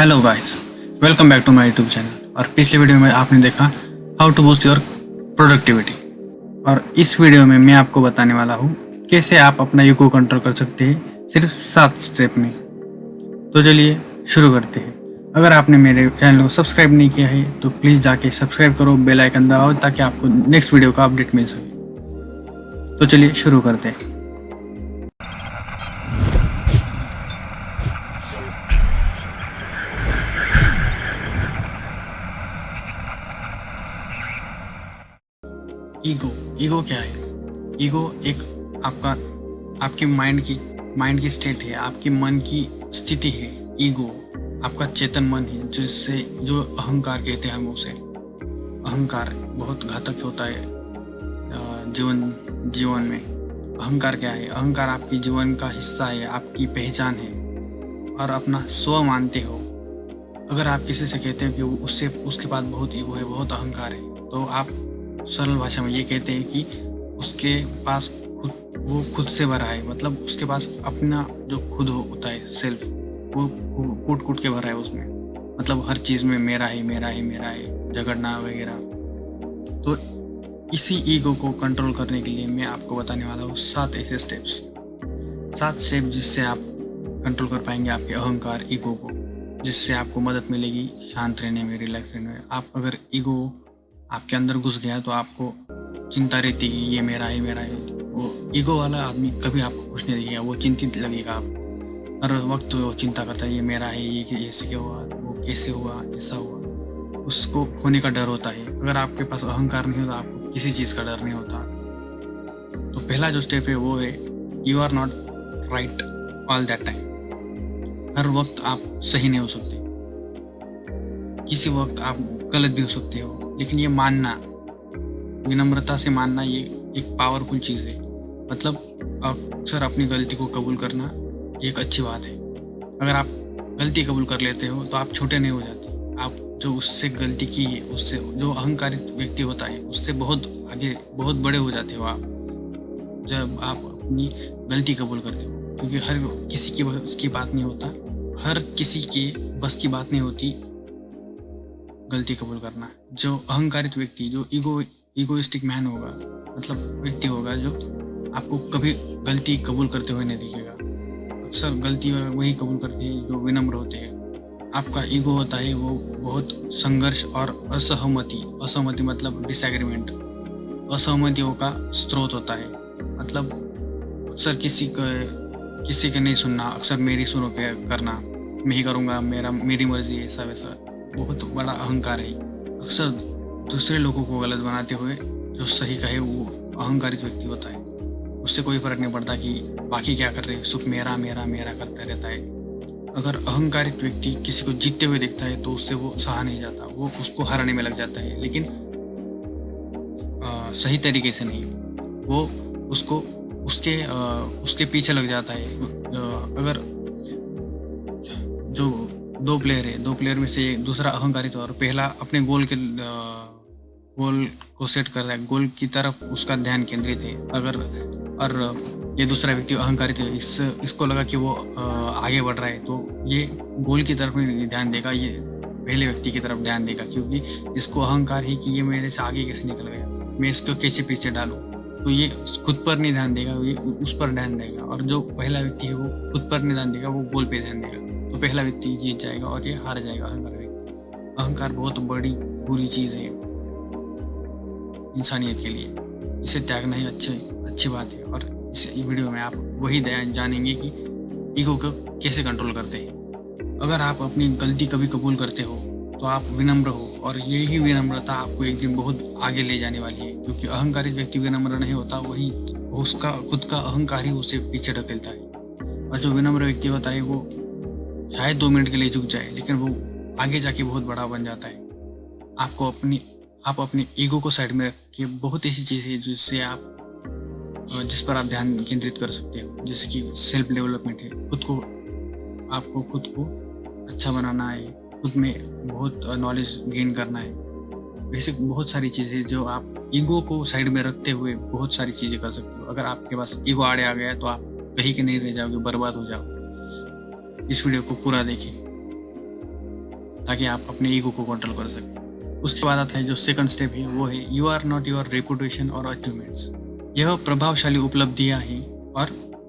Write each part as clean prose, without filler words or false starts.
Hello guys, welcome back to my YouTube channel. और पिछले video में आपने देखा how to boost your productivity, और इस वीडियो में मैं आपको बताने वाला हूँ कैसे आप अपना ईगो कंट्रोल कर सकते हैं सिर्फ 7 स्टेप में। तो चलिए शुरू करते हैं। अगर आपने मेरे चैनल को सब्सक्राइब नहीं किया है तो प्लीज़ जाके सब्सक्राइब करो, बेल आइकन दबाओ ताकि आपको नेक्स्ट वीडियो का अपडेट मिल सके। तो चलिए शुरू करते हैं। ईगो क्या है? ईगो एक आपके माइंड की स्टेट है, आपके मन की स्थिति है। ईगो आपका चेतन मन है, जिससे जो अहंकार कहते हैं हम उसे। अहंकार बहुत घातक होता है जीवन में। अहंकार क्या है? अहंकार आपके जीवन का हिस्सा है, आपकी पहचान है और अपना स्व मानते हो। अगर आप किसी से कहते हो कि उसके पास बहुत ईगो है, बहुत अहंकार है, तो आप सरल भाषा में ये कहते हैं कि उसके पास वो खुद से भरा है। मतलब उसके पास अपना जो खुद होता है, सेल्फ, वो कूट के भरा है उसमें। मतलब हर चीज़ में मेरा है, झगड़ना वगैरह। तो इसी ईगो को कंट्रोल करने के लिए मैं आपको बताने वाला हूँ 7 ऐसे स्टेप्स। 7 स्टेप जिससे आप कंट्रोल कर पाएंगे आपके अहंकार, ईगो को, जिससे आपको मदद मिलेगी शांत रहने में, रिलैक्स रहने में। आप अगर ईगो आपके अंदर घुस गया तो आपको चिंता रहती है, ये मेरा है। वो ईगो वाला आदमी कभी आपको खुश नहीं दिखेगा, वो चिंतित लगेगा आपको। हर वक्त वो चिंता करता है, ये मेरा है, ये ऐसे क्या हुआ, वो कैसे हुआ, ऐसा हुआ। उसको खोने का डर होता है। अगर आपके पास अहंकार नहीं होता, आपको किसी चीज़ का डर नहीं होता। तो पहला जो स्टेप है वो है, you are not right all that time. हर वक्त आप सही नहीं हो सकते, किसी वक्त आप गलत भी हो सकते हो। लेकिन ये मानना, विनम्रता से मानना, ये एक पावरफुल चीज़ है। मतलब अक्सर अपनी गलती को कबूल करना एक अच्छी बात है। अगर आप गलती कबूल कर लेते हो तो आप छोटे नहीं हो जाते। आप जो उससे गलती की है, उससे जो अहंकारित व्यक्ति होता है, उससे बहुत आगे, बहुत बड़े हो जाते हो आप, जब आप अपनी गलती कबूल करते हो। क्योंकि हर किसी की बस की बात नहीं होता, हर किसी के बस की बात नहीं होती गलती कबूल करना। जो अहंकारित व्यक्ति, जो ईगोइस्टिक मैन होगा, मतलब व्यक्ति होगा, जो आपको कभी गलती कबूल करते हुए नहीं दिखेगा। अक्सर गलती वही कबूल करते हैं जो विनम्र होते हैं। आपका ईगो होता है वो बहुत संघर्ष और असहमति मतलब डिसएग्रीमेंट, असहमतियों का स्रोत होता है। मतलब अक्सर किसी का नहीं सुनना, अक्सर मेरी सुनो करना, मैं ही करूँगा, मेरी मर्जी, ऐसा वैसा, बहुत बड़ा अहंकार है। अक्सर दूसरे लोगों को गलत बनाते हुए जो सही कहे वो अहंकारित व्यक्ति होता है। उससे कोई फर्क नहीं पड़ता कि बाकी क्या कर रहे हैं, सिर्फ मेरा करता रहता है। अगर अहंकारित व्यक्ति किसी को जीतते हुए देखता है तो उससे वो सहा नहीं जाता, वो उसको हराने में लग जाता है। लेकिन सही तरीके से नहीं, वो उसको उसके पीछे लग जाता है। अगर जो दो प्लेयर में से दूसरा अहंकारित और पहला अपने गोल को सेट कर रहा है, गोल की तरफ उसका ध्यान केंद्रित है। और ये दूसरा व्यक्ति अहंकारित है, इसको लगा कि वो आगे बढ़ रहा है, तो ये गोल की तरफ नहीं ध्यान देगा, ये पहले व्यक्ति की तरफ ध्यान देगा। क्योंकि इसको अहंकार है कि ये मेरे से आगे कैसे निकल गया, मैं इसको कैसे पीछे डालूं। तो ये खुद पर नहीं ध्यान देगा, ये उस पर ध्यान देगा। और जो पहला व्यक्ति है वो खुद पर नहीं ध्यान देगा, वो गोल पे ध्यान देगा। तो पहला व्यक्ति जीत जाएगा और ये हार जाएगा, अहंकार व्यक्ति। अहंकार बहुत बड़ी बुरी चीज़ है इंसानियत के लिए, इसे त्यागना ही अच्छी बात है। और इस वीडियो में आप वही जानेंगे कि ईगो को कैसे कंट्रोल करते हैं। अगर आप अपनी गलती कभी कबूल करते हो तो आप विनम्र हो, और यही विनम्रता आपको एक दिन बहुत आगे ले जाने वाली है। क्योंकि अहंकारित व्यक्ति विनम्र नहीं होता, वही उसका खुद का अहंकार ही उसे पीछे ढकेलता है। और जो विनम्र व्यक्ति होता है वो शायद 2 मिनट के लिए झुक जाए, लेकिन वो आगे जाके बहुत बड़ा बन जाता है। आप अपने ईगो को साइड में रख के बहुत ऐसी चीज़ें हैं जिस पर आप ध्यान केंद्रित कर सकते हो। जैसे कि सेल्फ डेवलपमेंट है, आपको खुद को अच्छा बनाना है, खुद में बहुत नॉलेज गेन करना है। वैसे बहुत सारी चीज़ें जो आप ईगो को साइड में रखते हुए बहुत सारी चीज़ें कर सकते हो। अगर आपके पास ईगो आड़े आ गया तो आप कहीं के नहीं रह जाओगे, बर्बाद हो जाओगे। इस वीडियो को पूरा देखें। ताकि आप अपने ईगो को कंट्रोल कर सकें। उसके बाद आता है जो सेकंड स्टेप है, वो है you are not your reputation और अचीवमेंट्स। यह प्रभावशाली उपलब्धियां हैं और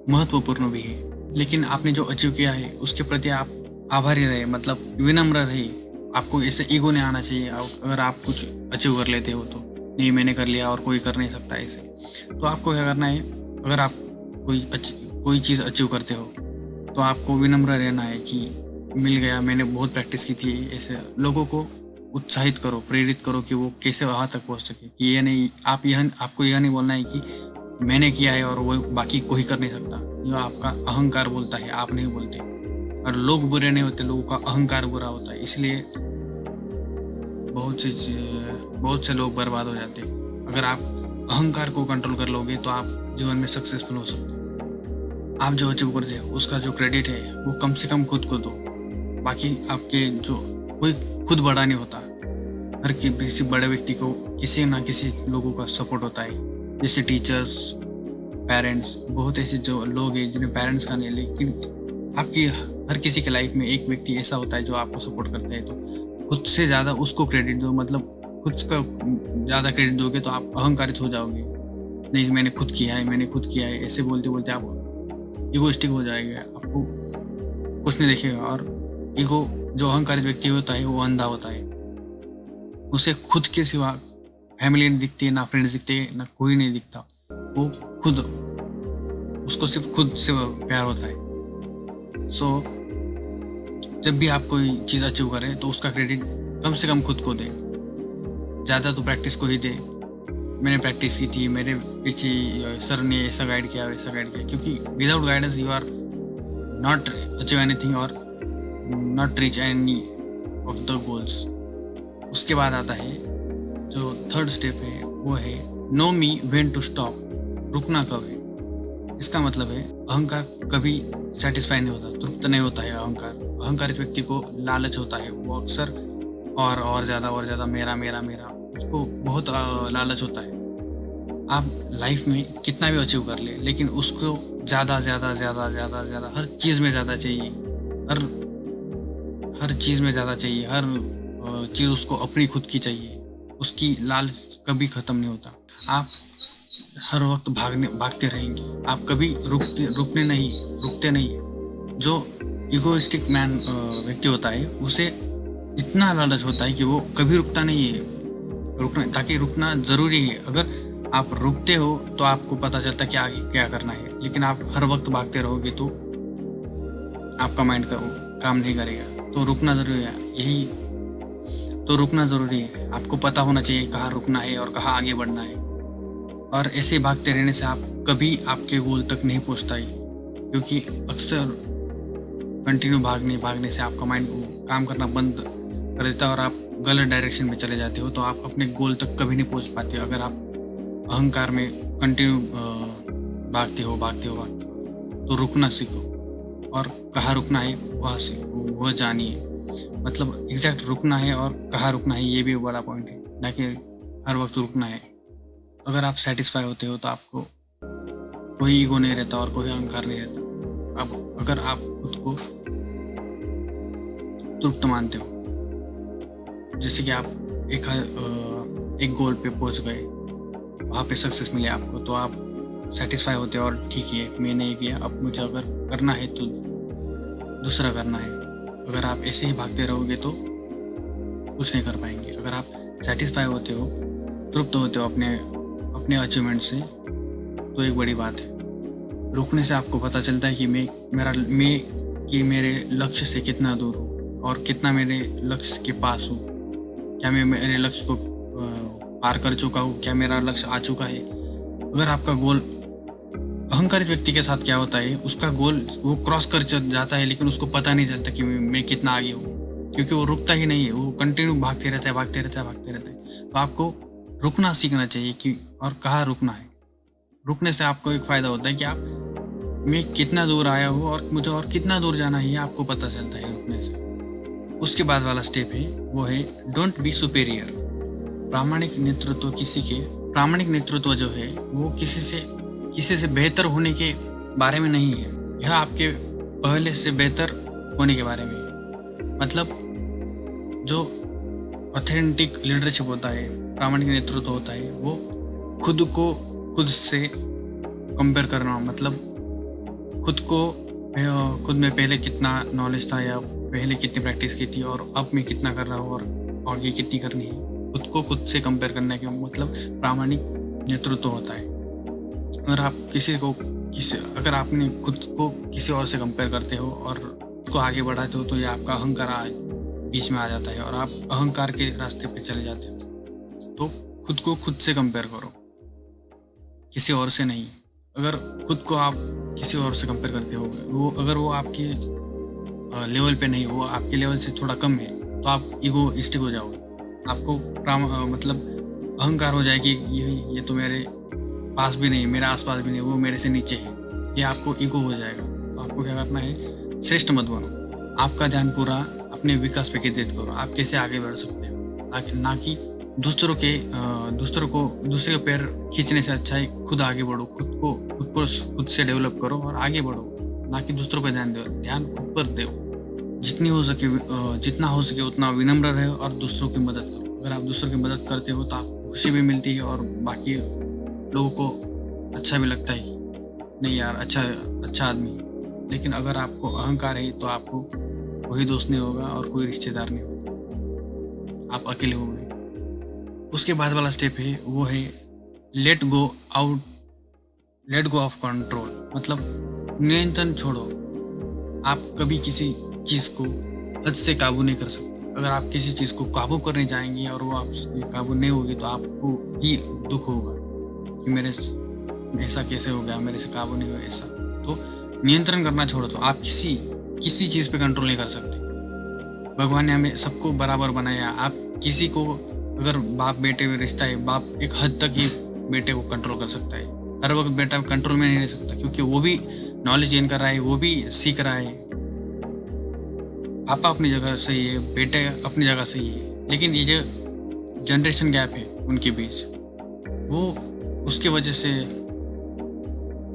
महत्वपूर्ण भी है, लेकिन आपने जो अचीव किया है उसके प्रति आप आभारी रहे, मतलब विनम्र रहे। आपको ऐसे ईगो नहीं आना चाहिए। अगर आप कुछ अचीव कर लेते हो तो नहीं मैंने कर लिया और कोई कर नहीं सकता ऐसे, तो आपको क्या करना है, अगर आप कोई चीज़ अचीव करते हो तो आपको विनम्र रहना है कि मिल गया, मैंने बहुत प्रैक्टिस की थी। ऐसे लोगों को उत्साहित करो, प्रेरित करो कि वो कैसे वहाँ तक पहुँच सके। कि ये नहीं, आपको यह नहीं बोलना है कि मैंने किया है और वो बाकी कोई कर नहीं सकता। यह आपका अहंकार बोलता है, आप नहीं बोलते। और लोग बुरे नहीं होते, लोगों का अहंकार बुरा होता है। इसलिए बहुत से लोग बर्बाद हो जाते हैं। अगर आप अहंकार को कंट्रोल कर लोगे तो आप जीवन में सक्सेसफुल हो सकते हो। आप जो अचीव करते हो उसका जो क्रेडिट है वो कम से कम खुद को दो। बाकी आपके जो कोई खुद बड़ा नहीं होता। हर किसी बड़े व्यक्ति को किसी ना किसी लोगों का सपोर्ट होता है, जैसे टीचर्स, पेरेंट्स। बहुत ऐसे जो लोग हैं जिन्हें पेरेंट्स का नहीं, लेकिन आपकी हर किसी के लाइफ में एक व्यक्ति ऐसा होता है जो आपको सपोर्ट करता है। तो खुद से ज़्यादा उसको क्रेडिट दो, मतलब खुद का ज़्यादा क्रेडिट दोगे तो आप अहंकारित हो जाओगे। नहीं मैंने खुद किया है, ऐसे बोलते बोलते आप ईगोइस्टिक हो जाएगा, आपको कुछ नहीं देखेगा। और ईगो जो अहंकारित व्यक्ति होता है वो अंधा होता है। उसे खुद के सिवा फैमिली नहीं दिखती है, ना फ्रेंड्स दिखते हैं, ना कोई नहीं दिखता। वो उसको सिर्फ खुद से प्यार होता है। सो जब भी आप कोई चीज़ अचीव करें तो उसका क्रेडिट कम से कम खुद को दे, ज़्यादा तो प्रैक्टिस को ही दे। मैंने प्रैक्टिस की थी, मेरे पीछे सर ने ऐसा गाइड किया, वैसा गाइड किया, क्योंकि without guidance you are not achieve anything or not reach any of the goals. उसके बाद आता है जो थर्ड स्टेप है, वो है know me when to stop. रुकना कब है। इसका मतलब है अहंकार कभी सेटिस्फाई नहीं होता, तृप्त नहीं होता है। अहंकारित व्यक्ति को लालच होता है, वो अक्सर और ज़्यादा मेरा मेरा मेरा, उसको बहुत लालच होता है। आप लाइफ में कितना भी अचीव कर ले, लेकिन उसको ज़्यादा हर चीज़ में ज़्यादा चाहिए। हर चीज़ में ज़्यादा चाहिए, हर चीज़ उसको अपनी खुद की चाहिए। उसकी लालच कभी ख़त्म नहीं होता। आप हर वक्त भागते रहेंगे, आप कभी रुकते नहीं। जो इगोइस्टिक व्यक्ति होता है उसे इतना लालच होता है कि वो कभी रुकता नहीं है। ताकि रुकना ज़रूरी है। अगर आप रुकते हो तो आपको पता चलता है कि आगे क्या करना है, लेकिन आप हर वक्त भागते रहोगे तो आपका माइंड काम नहीं करेगा। तो रुकना ज़रूरी है। आपको पता होना चाहिए कहाँ रुकना है और कहाँ आगे बढ़ना है। और ऐसे भागते रहने से आप कभी आपके गोल तक नहीं पहुँचता ही, क्योंकि अक्सर कंटिन्यू भागने से आपका माइंड काम करना बंद कर देता है और आप गलत डायरेक्शन में चले जाते हो। तो आप अपने गोल तक कभी नहीं पहुँच पाते। अगर आप अहंकार में कंटिन्यू भागते हो तो रुकना सीखो, और कहाँ रुकना है वह जानिए। मतलब एग्जैक्ट रुकना है और कहाँ रुकना है, ये भी बड़ा पॉइंट है, ना कि हर वक्त रुकना है। अगर आप सेटिस्फाई होते हो तो आपको कोई ईगो नहीं रहता और कोई अहंकार नहीं रहता। अब अगर आप खुद को तृप्त मानते हो, जैसे कि आप एक गोल पे पहुंच गए, वहाँ पे सक्सेस मिले आपको, तो आप सेटिस्फाई होते हो और ठीक है मैंने ये किया, अब मुझे अगर करना है तो दूसरा करना है। अगर आप ऐसे ही भागते रहोगे तो कुछ नहीं कर पाएंगे। अगर आप सेटिस्फाई होते हो, तृप्त होते हो अपने अचीवमेंट से, तो एक बड़ी बात है। रुकने से आपको पता चलता है कि मैं मेरे लक्ष्य से कितना दूर हूँ और कितना मेरे लक्ष्य के पास हूँ। क्या मैं मेरे लक्ष्य को पार कर चुका हूँ, क्या मेरा लक्ष्य आ चुका है। अगर आपका गोल, अहंकारित व्यक्ति के साथ क्या होता है, उसका गोल वो क्रॉस कर जाता है, लेकिन उसको पता नहीं चलता कि मैं कितना आगे हूँ, क्योंकि वो रुकता ही नहीं है। वो कंटिन्यू भागते रहता है। तो आपको रुकना सीखना चाहिए कि और कहाँ रुकना है। रुकने से आपको एक फ़ायदा होता है कि मैं कितना दूर आया हूँ और मुझे और कितना दूर जाना है, आपको पता चलता है रुकने से। उसके बाद वाला स्टेप है, वो है डोंट बी सुपेरियर। प्रामाणिक नेतृत्व जो है वो किसी से बेहतर होने के बारे में नहीं है, यह आपके पहले से बेहतर होने के बारे में है। मतलब जो ऑथेंटिक लीडरशिप होता है, प्रामाणिक नेतृत्व होता है, वो खुद को खुद से कंपेयर करना, मतलब खुद में पहले कितना नॉलेज था या पहले कितनी प्रैक्टिस की थी और अब मैं कितना कर रहा हूँ और आगे कितनी करनी है, खुद को खुद से कंपेयर करने का मतलब प्रामाणिक नेतृत्व होता है। अगर आपने खुद को किसी और से कंपेयर करते हो और उसको आगे बढ़ाते हो तो ये आपका अहंकार बीच में आ जाता है और आप अहंकार के रास्ते पे चले जाते हो। तो खुद को खुद से कंपेयर करो, किसी और से नहीं। अगर खुद को आप किसी और से कंपेयर करते हो, अगर वो आपके लेवल पे नहीं, वो आपके लेवल से थोड़ा कम है, तो आप ईगोइस्टिक हो जाओगे। आपको मतलब अहंकार हो जाएगी, ये तो मेरे पास भी नहीं, मेरे आसपास भी नहीं, वो मेरे से नीचे है, ये आपको ईगो हो जाएगा। तो आपको क्या करना है, श्रेष्ठ मत बनो। आपका ध्यान पूरा अपने विकास पे केंद्रित करो, आप कैसे आगे बढ़ सकते हो, ना कि दूसरों के पैर खींचने से अच्छा है खुद आगे बढ़ो। खुद से डेवलप करो और आगे बढ़ो, ना कि दूसरों पे ध्यान दो। ध्यान खुद पर दो। जितना हो सके उतना विनम्र रहे और दूसरों की मदद करो। अगर आप दूसरों की मदद करते हो तो आपको खुशी भी मिलती है और बाकी लोगों को अच्छा भी लगता है, नहीं यार अच्छा आदमी है। लेकिन अगर आपको अहंकार है तो आपको कोई दोस्त नहीं होगा और कोई रिश्तेदार नहीं होगा, आप अकेले होंगे। उसके बाद वाला स्टेप है वो है लेट गो ऑफ कंट्रोल, मतलब नियंत्रण छोड़ो। आप कभी किसी चीज़ को हद से काबू नहीं कर सकते। अगर आप किसी चीज़ को काबू करने जाएंगे और वो आपसे काबू नहीं होगी तो आपको ही दुख होगा कि मेरे ऐसा कैसे हो गया, मेरे से काबू नहीं हुआ ऐसा। तो नियंत्रण करना छोड़ो। तो आप किसी चीज़ पे कंट्रोल नहीं कर सकते। भगवान ने हमें सबको बराबर बनाया। आप किसी को, अगर बाप बेटे में रिश्ता है, बाप एक हद तक ही बेटे को कंट्रोल कर सकता है, हर वक्त बेटा कंट्रोल में नहीं रह सकता, क्योंकि वो भी नॉलेज गेन कर रहा है, वो भी सीख रहा है। पापा अपनी जगह सही है, बेटे अपनी जगह सही है, लेकिन ये जो जनरेशन गैप है उनके बीच, वो उसके वजह से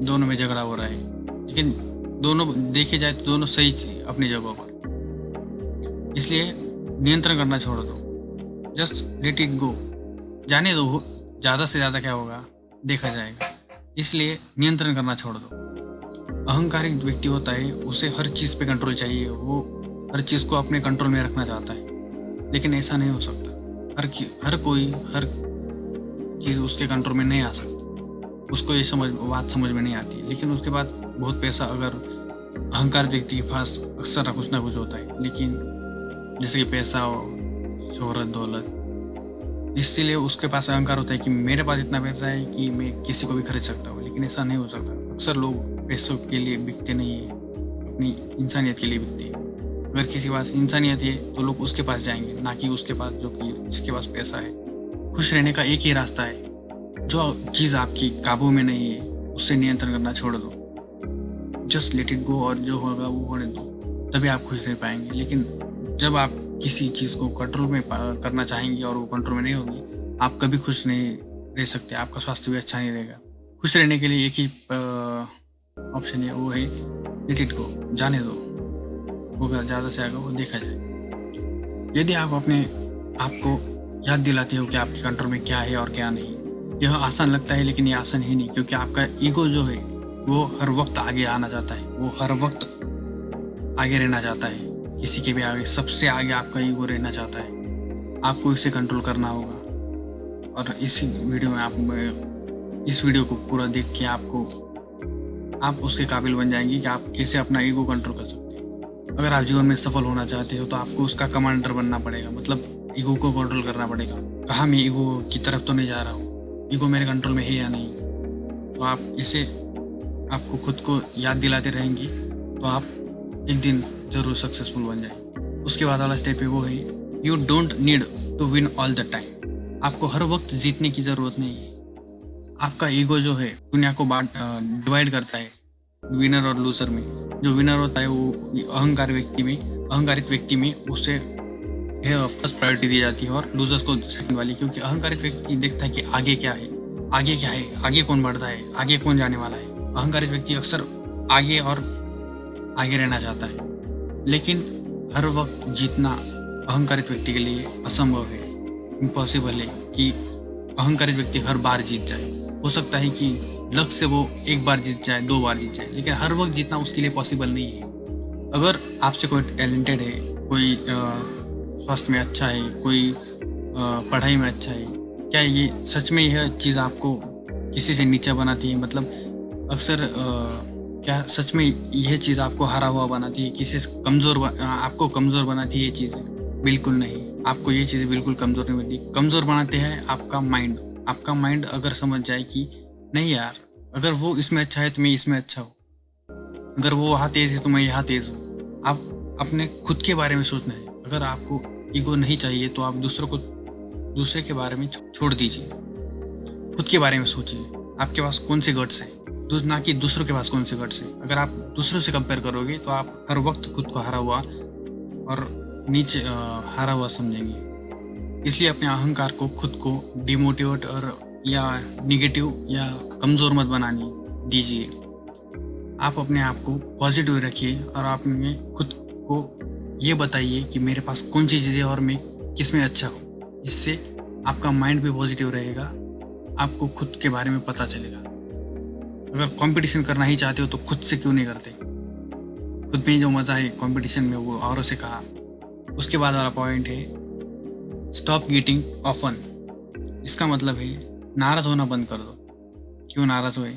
दोनों में झगड़ा हो रहा है। लेकिन दोनों देखे जाए तो दोनों सही अपनी जगह पर। इसलिए नियंत्रण करना छोड़ दो, जस्ट लेट इट गो, जाने दो। ज़्यादा से ज़्यादा क्या होगा देखा जाएगा। इसलिए नियंत्रण करना छोड़ दो। अहंकारिक व्यक्ति होता है, उसे हर चीज़ पे कंट्रोल चाहिए, वो हर चीज़ को अपने कंट्रोल में रखना चाहता है, लेकिन ऐसा नहीं हो सकता। हर चीज़ उसके कंट्रोल में नहीं आ सकती। उसको ये बात समझ में नहीं आती। लेकिन उसके बाद बहुत पैसा, अगर अहंकार व्यक्ति के पास अक्सर कुछ ना कुछ होता है, लेकिन जैसे कि पैसा हो, शोहरत, दौलत, इसीलिए उसके पास अहंकार होता है कि मेरे पास इतना पैसा है कि मैं किसी को भी खरीद सकता हूँ। लेकिन ऐसा नहीं हो सकता। अक्सर लोग पैसों के लिए बिकते नहीं है, अपनी इंसानियत के लिए बिकते हैं। अगर किसी के पास इंसानियत है तो लोग उसके पास जाएंगे, ना कि उसके पास जिसके पास पैसा है। खुश रहने का एक ही रास्ता है, जो चीज़ आपकी काबू में नहीं है उससे नियंत्रण करना छोड़ दो। जस्ट लेट इट गो, और जो होगा वो होने दो, तभी आप खुश रह पाएंगे। लेकिन जब आप किसी चीज़ को कंट्रोल में करना चाहेंगे और वो कंट्रोल में नहीं होगी, आप कभी खुश नहीं रह सकते। आपका स्वास्थ्य भी अच्छा नहीं रहेगा। खुश रहने के लिए एक ही ऑप्शन है, वो है लेट इट गो, जाने दो। होगा ज़्यादा से आगे वो देखा जाए। यदि आप अपने आप को याद दिलाते हो कि आपके कंट्रोल में क्या है और क्या नहीं, यह आसान लगता है, लेकिन ये आसान ही नहीं, क्योंकि आपका ईगो जो है वो हर वक्त आगे आना चाहता है, वो हर वक्त आगे रहना चाहता है। किसी के भी आगे, सबसे आगे आपका ईगो रहना चाहता है। आपको इसे कंट्रोल करना होगा। और इस वीडियो को पूरा देख के आप उसके काबिल बन जाएंगे कि आप कैसे अपना ईगो कंट्रोल कर सकते हैं। अगर आप जीवन में सफल होना चाहते हो तो आपको उसका कमांडर बनना पड़ेगा, मतलब ईगो को कंट्रोल करना पड़ेगा। कहाँ मैं ईगो की तरफ तो नहीं जा रहा हूँ, ईगो मेरे कंट्रोल में है या नहीं। तो आप इसे आपको खुद को याद दिलाते रहेंगे तो आप एक दिन जरूर सक्सेसफुल बन जाएंगे। उसके बाद वाला स्टेप है वो है you don't need to win all the time. आपको हर वक्त जीतने की जरूरत नहीं है। आपका ईगो जो है दुनिया को डिवाइड करता है विनर और लूजर में। जो विनर होता है वो अहंकारित व्यक्ति में उसे फर्स्ट प्रायोरिटी दी जाती है और लूजर्स को सेकंड वाली, क्योंकि अहंकारित व्यक्ति देखता है कि आगे क्या है, आगे कौन बढ़ता है, आगे कौन जाने वाला है। अहंकारित व्यक्ति अक्सर आगे रहना चाहता है, लेकिन हर वक्त जीतना अहंकारित व्यक्ति के लिए असंभव है, इम्पॉसिबल है कि अहंकारित व्यक्ति हर बार जीत जाए। हो सकता है कि लक से वो एक बार जीत जाए, 2 बार जीत जाए, लेकिन हर वक्त जीतना उसके लिए पॉसिबल नहीं है। अगर आपसे कोई टैलेंटेड है, कोई स्वास्थ्य में अच्छा है, कोई पढ़ाई में अच्छा है, क्या ये सच में यह चीज़ आपको किसी से नीचा बनाती है? मतलब अक्सर क्या सच में यह चीज़ आपको हारा हुआ बनाती है, किसी से आपको कमज़ोर बनाती है ये चीज़ें? बिल्कुल नहीं, आपको ये चीज़ें बिल्कुल कमज़ोर नहीं बनती। कमज़ोर बनाते हैं आपका माइंड। आपका माइंड अगर समझ जाए कि नहीं यार, अगर वो इसमें अच्छा है तो मैं इसमें अच्छा हूँ, अगर वो वहाँ तेज़ है तो मैं यहाँ तेज़ हूँ। आप अपने खुद के बारे में सोचना है। अगर आपको ईगो नहीं चाहिए तो आप दूसरे के बारे में छोड़ दीजिए, खुद के बारे में सोचिए। आपके पास कौन से गट्स है, ना कि दूसरों के पास कौन से गट्स है। अगर आप दूसरों से कंपेयर करोगे तो आप हर वक्त खुद को हारा हुआ और नीचे हारा हुआ समझेंगे। इसलिए अपने अहंकार को, खुद को डिमोटिवेट और या निगेटिव या कमज़ोर मत बनाने दीजिए। आप अपने आप को पॉजिटिव रखिए और आप में खुद को ये बताइए कि मेरे पास कौन सी चीज़ें और मैं किस में अच्छा हूँ। इससे आपका माइंड भी पॉजिटिव रहेगा, आपको खुद के बारे में पता चलेगा। अगर कंपटीशन करना ही चाहते हो तो खुद से क्यों नहीं करते? खुद में जो मज़ा है कंपटीशन में वो औरों से कहा। उसके बाद वाला पॉइंट है स्टॉप गेटिंग ऑफन। इसका मतलब है नाराज़ होना बंद कर दो। क्यों नाराज़ हुए?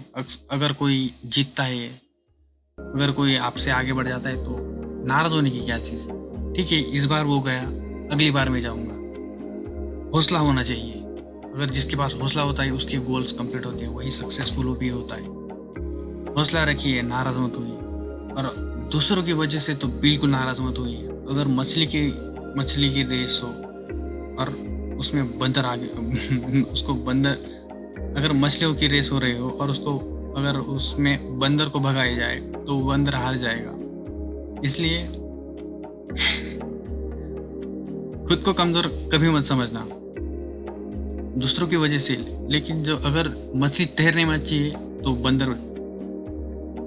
अगर कोई जीतता है, अगर कोई आपसे आगे बढ़ जाता है तो नाराज़ होने की क्या चीज़ है? ठीक है, इस बार वो गया, अगली बार मैं जाऊँगा। हौसला होना चाहिए। अगर जिसके पास हौसला होता है उसके गोल्स कंप्लीट होते हैं, वही सक्सेसफुल भी होता है। हौसला रखिए, नाराज़ मत होइए। और दूसरों की वजह से तो बिल्कुल नाराज़ मत होइए। अगर मछली की रेस हो और उसमें बंदर आगे उसको बंदर अगर मछलियों की रेस हो रही हो और अगर उसमें बंदर को भगाया जाए तो वो बंदर हार जाएगा। इसलिए खुद को कमज़ोर कभी मत समझना दूसरों की वजह से। लेकिन जो अगर मछली तैरने में अच्छी है तो बंदर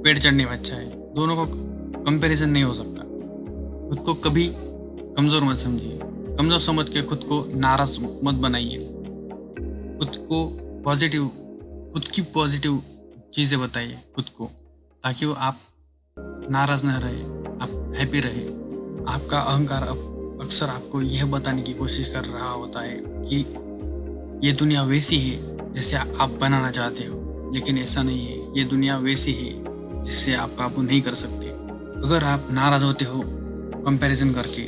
पेड़ चढ़ने में अच्छा है। दोनों को कंपैरिजन नहीं हो सकता। खुद को कभी कमज़ोर मत समझिए। कमज़ोर समझ के खुद को नाराज़ मत बनाइए। खुद की पॉजिटिव चीज़ें बताइए खुद को, ताकि वो आप नाराज़ न रहे, आप हैप्पी रहे। आपका अहंकार अक्सर आपको यह बताने की कोशिश कर रहा होता है कि ये दुनिया वैसी है जैसे आप बनाना चाहते हो, लेकिन ऐसा नहीं है। ये दुनिया वैसी है जिससे आप काबू नहीं कर सकते। अगर आप नाराज़ होते हो कंपैरिजन करके,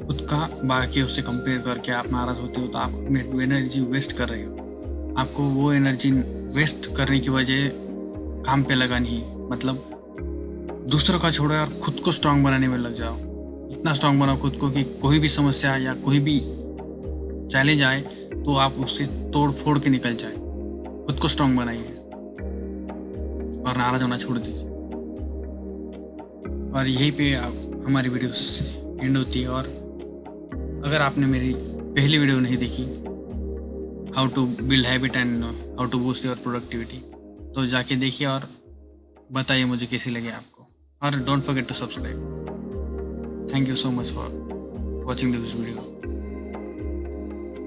खुद का बाकियों से कंपेयर करके आप नाराज़ होते हो, तो आप अपनी एनर्जी वेस्ट कर रहे हो। आपको वो एनर्जी वेस्ट करने की वजह काम पे लगानी है। मतलब दूसरों का छोड़ो और खुद को स्ट्रांग बनाने में लग जाओ। इतना स्ट्रांग बनाओ खुद को कि कोई भी समस्या या कोई भी चैलेंज आए तो आप उससे तोड़ फोड़ के निकल जाए। खुद को स्ट्रांग बनाइए और नाराज होना छोड़ दीजिए। और यहीं पे आप हमारी वीडियोस एंड होती है। और अगर आपने मेरी पहली वीडियो नहीं देखी, how to build habit and how to boost your productivity, तो जाके देखिए और बताइए मुझे कैसी लगी आपको। और don't forget to subscribe. Thank you so much for watching this video.